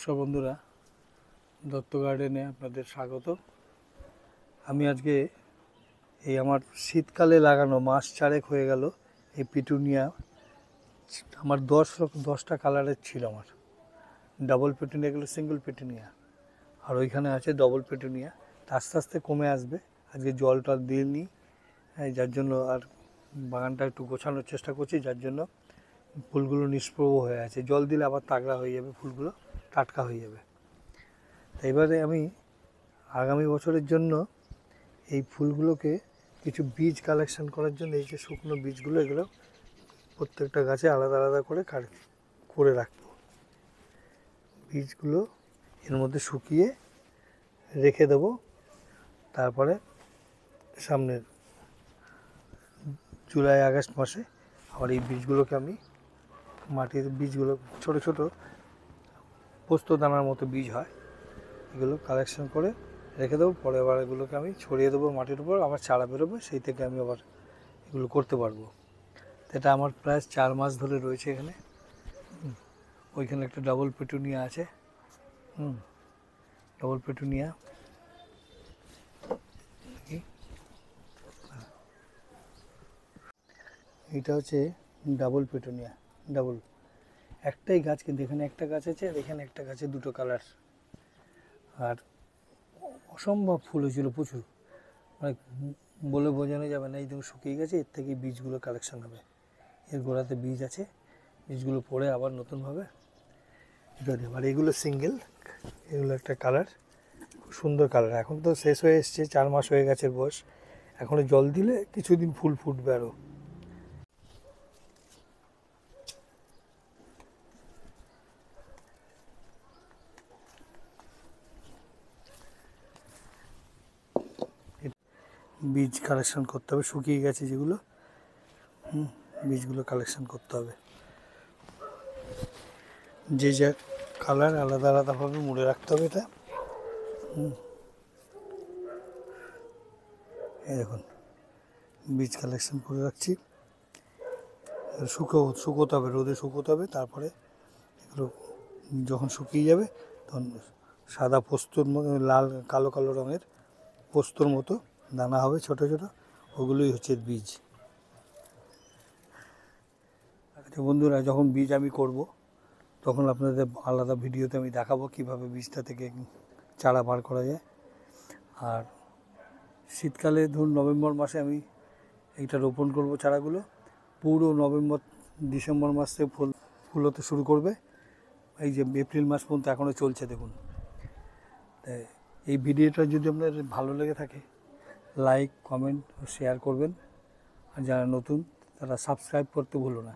নমস্কার বন্ধুরা, দত্ত গার্ডেনে আপনাদের স্বাগত। আমি আজকে এই আমার শীতকালে লাগানো মাস চারেক হয়ে গেল এই পিটুনিয়া। আমার 10টা কালারের ছিল। আমার ডাবল পিটুনিয়া, এগুলো সিঙ্গেল পিটুনিয়া, আর ওইখানে আছে ডবল পিটুনিয়া। আস্তে আস্তে কমে আসবে। আজকে জলটা দিইনি, যার জন্য আর বাগানটা একটু গোছানোর চেষ্টা করছি, যার জন্য ফুলগুলো নিষ্প্রভ হয়ে আছে। জল দিলে আবার তাগড়া হয়ে যাবে, ফুলগুলো টাটকা হয়ে যাবে। এবারে আমি আগামী বছরের জন্য এই ফুলগুলোকে কিছু বীজ কালেকশন করার জন্য এই যে শুকনো বীজগুলো, এগুলো প্রত্যেকটা গাছে আলাদা আলাদা করে রাখবো। বীজগুলো এর মধ্যে শুকিয়ে রেখে দেবো। তারপরে সামনের জুলাই আগস্ট মাসে আবার এই বীজগুলোকে আমি মাটির বীজগুলো ছোট ছোট পোস্ত দানার মতো বীজ হয়, এগুলো কালেকশন করে রেখে দেবো। পরে আবার এগুলোকে আমি ছড়িয়ে দেবো মাটির উপর, আবার চারা বেরোবে, সেই থেকে আমি আবার এগুলো করতে পারবো। এটা আমার প্রায় 4 মাস ধরে রয়েছে এখানে। ওইখানে একটা ডাবল পেটুনিয়া আছে, ডাবল পেটুনিয়া। এটা হচ্ছে ডাবল পেটুনিয়া, ডাবল একটাই গাছ, কিন্তু এখানে একটা গাছ আছে আর এখানে একটা গাছে দুটো কালার। আর অসম্ভব ফুল হয়েছিল, প্রচুর, মানে বলে বোঝানো যাবে না। এই দেখুন শুকিয়ে গেছে, এর থেকে বীজগুলো কালেকশন হবে। এর গোড়াতে বীজ আছে, বীজগুলো পড়ে আবার নতুনভাবে বেরোবে। আর এগুলো সিঙ্গেল, এগুলো একটা কালার, খুব সুন্দর কালার। এখন তো শেষ হয়ে এসছে, 4 মাস হয়ে গেছে বয়স। এখনও জল দিলে কিছুদিন ফুল ফুটবে আরও। বীজ কালেকশন করতে হবে, শুকিয়ে গেছে যেগুলো, বীজগুলো কালেকশন করতে হবে। যে যা কালার আলাদা আলাদাভাবে মুড়ে রাখতে হবে। এটা এই দেখুন, বীজ কালেকশন করে রাখছি। শুকোতে হবে, রোদে শুকোতে হবে। তারপরে এগুলো যখন শুকিয়ে যাবে তখন সাদা পোস্তর মতো, লাল কালো কালো রঙের পোস্তর মতো দানা হবে ছোট ছোট, ওগুলোই হচ্ছে বীজ। আচ্ছা বন্ধুরা, যখন বীজ আমি করব তখন আপনাদের আলাদা ভিডিওতে আমি দেখাবো কীভাবে বীজটা থেকে চারা বার করা যায়। আর শীতকালে ধরুন নভেম্বর মাসে আমি এইটা রোপণ করব চারাগুলো। পুরো নভেম্বর ডিসেম্বর মাস থেকে ফুল হতে শুরু করবে। এই যে এপ্রিল মাস পর্যন্ত এখনও চলছে, দেখুন। এই ভিডিওটা যদি আপনার ভালো লেগে থাকে, লাইক, কমেন্ট ও শেয়ার করবেন। আর যারা নতুন তারা সাবস্ক্রাইব করতে ভুলো না।